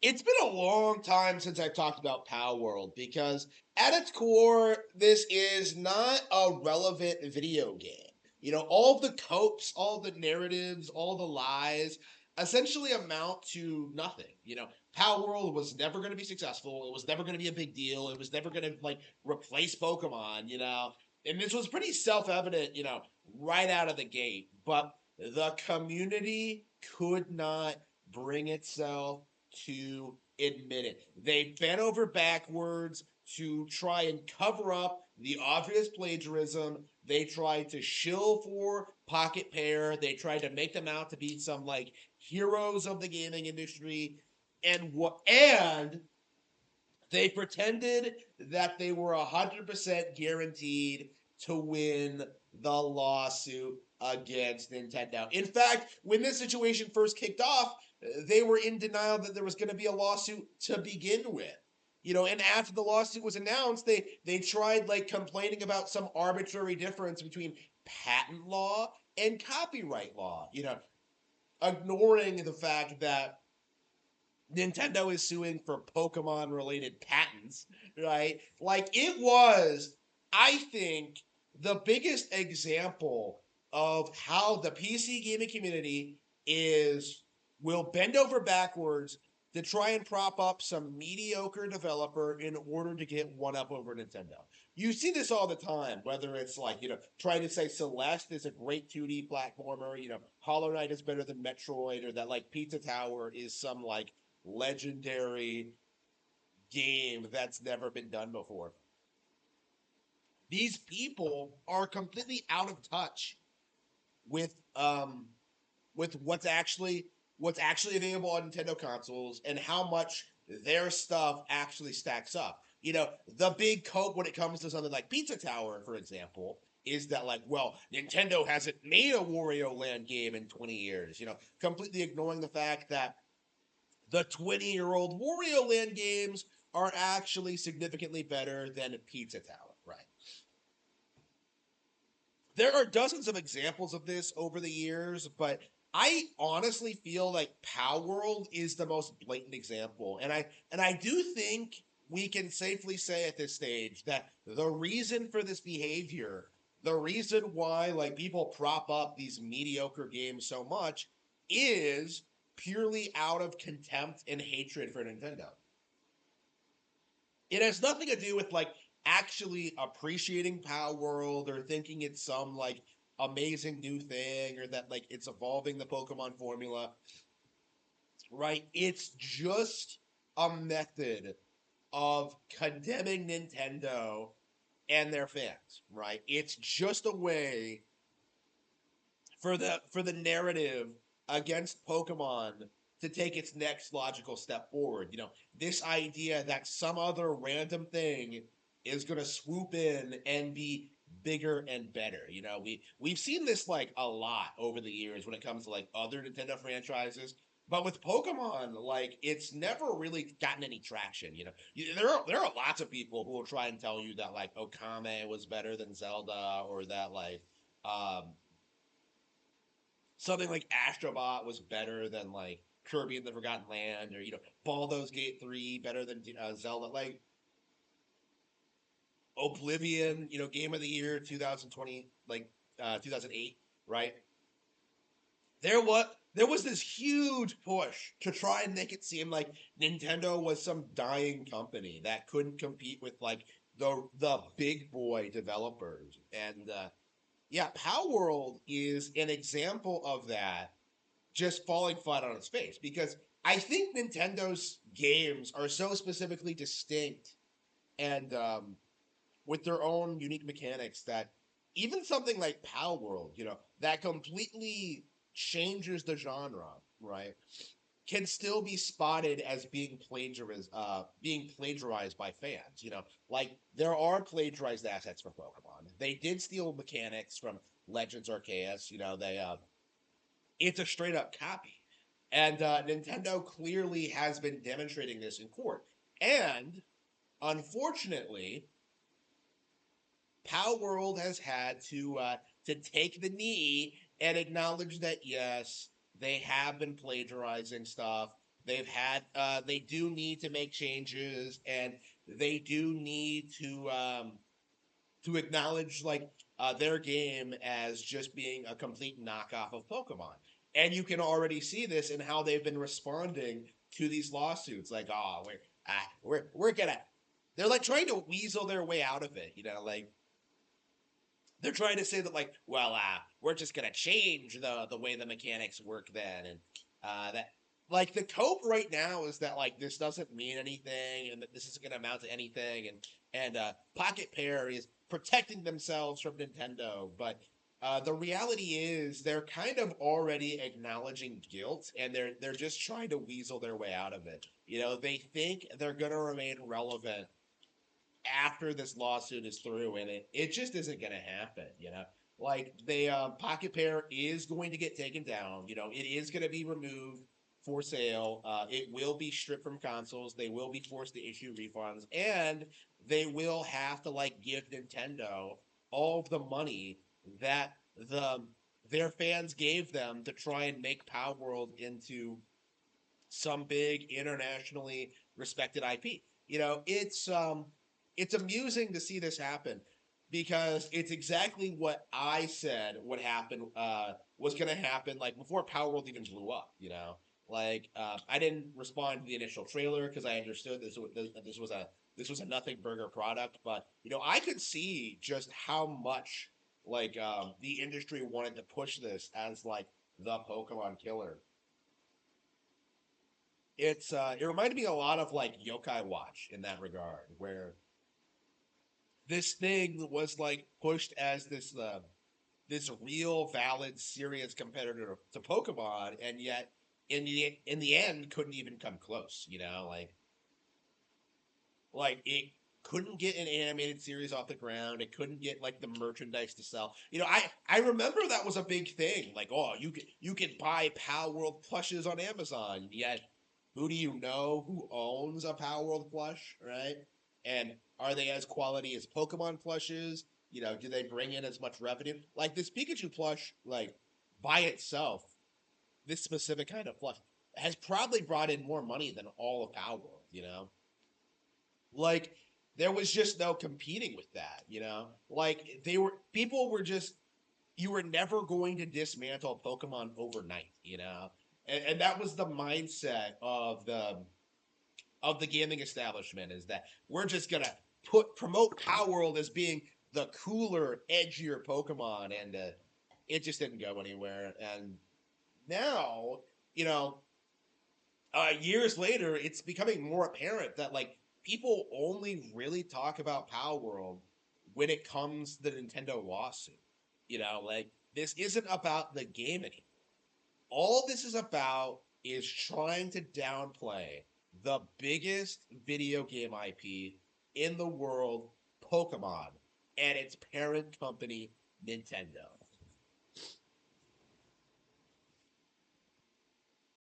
It's been a long time since I've talked about Palworld because at its core, this is not a relevant video game. All the copes, all the narratives, all the lies essentially amount to nothing. Palworld was never going to be successful. It was never going to be a big deal. It was never going to replace Pokemon. And this was pretty self-evident, right out of the gate. But the community could not bring itself to admit it. They bent over backwards to try and cover up the obvious plagiarism. They tried to shill for Pocket Pair. They tried to make them out to be some heroes of the gaming industry. And they pretended that they were 100% guaranteed to win the lawsuit against Nintendo. In fact, when this situation first kicked off, they were in denial that there was going to be a lawsuit to begin with. And after the lawsuit was announced, they tried complaining about some arbitrary difference between patent law and copyright law, ignoring the fact that Nintendo is suing for Pokemon related patents, right? It was, I think, the biggest example of how the PC gaming community is will bend over backwards to try and prop up some mediocre developer in order to get one up over Nintendo. You see this all the time, whether it's trying to say Celeste is a great 2D platformer, Hollow Knight is better than Metroid, or that Pizza Tower is some legendary game that's never been done before. These people are completely out of touch with what's actually available on Nintendo consoles and how much their stuff actually stacks up. The big cope when it comes to something like Pizza Tower, for example, is that Nintendo hasn't made a Wario Land game in 20 years. Completely ignoring the fact that the 20-year-old Wario Land games are actually significantly better than Pizza Tower, right? There are dozens of examples of this over the years, but I honestly feel like Palworld is the most blatant example. And I do think we can safely say at this stage that the reason for this behavior, the reason why people prop up these mediocre games so much is purely out of contempt and hatred for Nintendo. It has nothing to do with actually appreciating Palworld or thinking it's some amazing new thing or that it's evolving the Pokemon formula, right? It's just a method of condemning Nintendo and their fans, right? It's just a way for the narrative against Pokemon to take its next logical step forward. This idea that some other random thing is going to swoop in and be bigger and better. We've seen this a lot over the years when it comes to other Nintendo franchises. But with Pokemon, it's never really gotten any traction. There are lots of people who will try and tell you that Okame was better than Zelda, or that um, something like Astrobot was better than Kirby and the Forgotten Land, or Baldur's Gate 3 better than Zelda. Oblivion, Game of the Year 2020, 2008, right? There was this huge push to try and make it seem like Nintendo was some dying company that couldn't compete with the big boy developers. And yeah, Palworld is an example of that just falling flat on its face, because I think Nintendo's games are so specifically distinct and with their own unique mechanics that even something like Palworld, that completely changes the genre, right, can still be spotted as being plagiarized by fans. There are plagiarized assets for Pokemon. They did steal mechanics from Legends Arceus. It's a straight up copy. And Nintendo clearly has been demonstrating this in court. And unfortunately, Palworld has had to take the knee and acknowledge that yes, they have been plagiarizing stuff. They do need to make changes, and they do need to acknowledge their game as just being a complete knockoff of Pokemon. And you can already see this in how they've been responding to these lawsuits. Like, oh, we're gonna. They're like trying to weasel their way out of it. Like they're trying to say that well, we're just gonna change the way the mechanics work then, and that like the cope right now is that this doesn't mean anything, and that this isn't gonna amount to anything, and Pocket Pair is protecting themselves from Nintendo, but the reality is they're kind of already acknowledging guilt, and they're just trying to weasel their way out of it. They think they're gonna remain relevant after this lawsuit is through, and it just isn't going to happen. Like they Pocket Pair is going to get taken down. It is going to be removed for sale. It will be stripped from consoles. They will be forced to issue refunds, and they will have to give Nintendo all of the money that their fans gave them to try and make Palworld into some big internationally respected IP. It's amusing to see this happen because it's exactly what I said would happen was going to happen before Power World even blew up. I didn't respond to the initial trailer because I understood this was a nothing burger product, but I could see just how much the industry wanted to push this as the Pokemon killer. It reminded me a lot of Yokai Watch in that regard, where this thing was pushed as this real, valid, serious competitor to Pokemon, and yet in the end couldn't even come close. It couldn't get an animated series off the ground. It couldn't get the merchandise to sell. I remember that was a big thing. Oh, you can buy Pal World plushes on Amazon. Yet who do you know who owns a Pal World plush, right? And are they as quality as Pokemon plushes? Do they bring in as much revenue? Like this Pikachu plush, by itself, this specific kind of plush has probably brought in more money than all of Pal World. Like there was just no competing with that. People were just you were never going to dismantle Pokemon overnight. And that was the mindset of the gaming establishment, is that we're just gonna promote Power World as being the cooler, edgier Pokemon, and it just didn't go anywhere. And now, you know, years later, it's becoming more apparent that people only really talk about Power World when it comes to the Nintendo lawsuit. This isn't about the game anymore. All this is about is trying to downplay the biggest video game IP in the world, Pokemon, and its parent company, Nintendo.